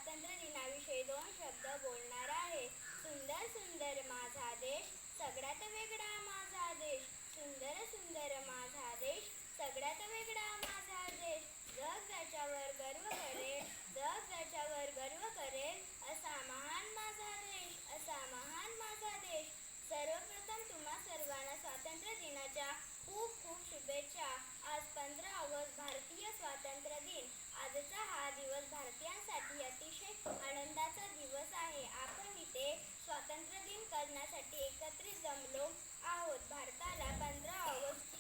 स्वातंत्र्य दिनाविषयी दोन शब्द बोलणार आहे. सुंदर सुंदर माझा देश, सगळ्यात वेगळा माझा देश. सुंदर सुंदर माझा देश, सगळ्यात वेगळा माझा देश. जग त्याच्यावर गर्व करेल, जग त्याच्यावर गर्व करेल, असा महान माझा देश, असा महान माझा देश. सर्वप्रथम तुम्हा सर्वांना स्वातंत्र्य दिनाच्या खूप खूप शुभेच्छा. आज 15 ऑगस्ट भारतीय स्वातंत्र्य दिन. आजचा हा दिवस भारतीयांसाठी अतिशय आनंदाचा दिवस आहे. आपण इथे स्वातंत्र्य दिन करण्यासाठी एकत्रित जमलो आहोत. भारताला 15 ऑगस्ट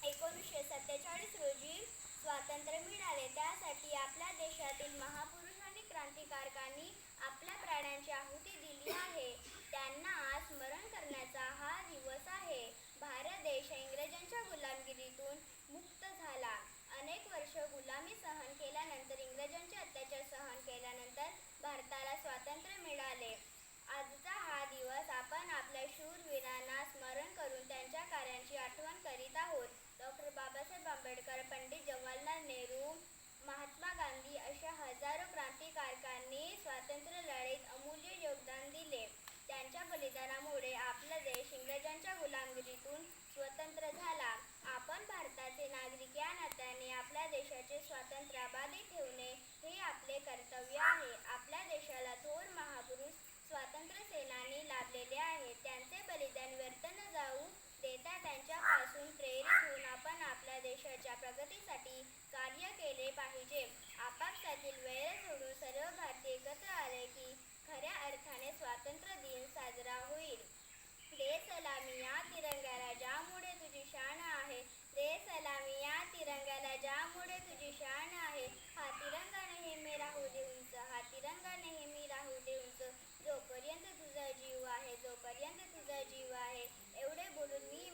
1947 रोजी स्वातंत्र्य मिळाले. त्यासाठी आपल्या देशातील महापुरुष आणि क्रांतिकारकांनी आपल्या प्राणांची आहुती दिली आहे. त्यांना स्मरण करण्याचा हा दिवस आहे. भारत देश इंग्रजांच्या गुलामगिरीतून मुक्त झाला. अनेक वर्ष गुलामी सहन केल्यानंतर, इंग्रजांचे अत्याचार सहन केल्यानंतर भारताला स्वातंत्र्य मिळाले. आजचा हा दिवस आपण आपल्या शूरवीरांना स्मरण करून त्यांच्या कार्याची आठवण करीत आहोत. डॉ. बाबासाहेब आंबेडकर, पंडित जवाहरलाल नेहरू, महात्मा गांधी अशा हजारो क्रांतिकारकांनी स्वातंत्र्य लढाईत अमूल्य योगदान दिले. त्यांच्या बलिदानामुळे आपला देश इंग्रजांच्या गुलामगिरीतून स्वतंत्र झाला. आपण भारताचे नागरिक या नात्याने आपल्या देशाचे स्वातंत्र्य अबाधित ठेवणे हे आपले कर्तव्य आहे. आपल्या देशाला थोर महापुरुष स्वातंत्र्य सेनानी लाभलेले आहेत. त्यांचे बलिदान व्यर्थ न जाऊ देता त्यांच्यापासून प्रेरित होऊन आपण आपल्या देशाच्या प्रगतीसाठी कार्य केले पाहिजे. आपापसातील वैर सोडून सर्व भारतीय एकत्र आले की खऱ्या अर्थाने स्वातंत्र्य दिन साजरा होईल. दे सलामी या तिरंग्याला ज्यामुळे तुझी शान आहे. दे सलामी या तिरंग्याला ज्यामुळे तुझी शान आहे. हा तिरंगा नेहमी राहू दे उंच, हा तिरंगा नेहमी राहू दे उंच. जोपर्यंत तुझा जीव आहे, जोपर्यंत तुझा जीव आहे. एवढे बोलून मी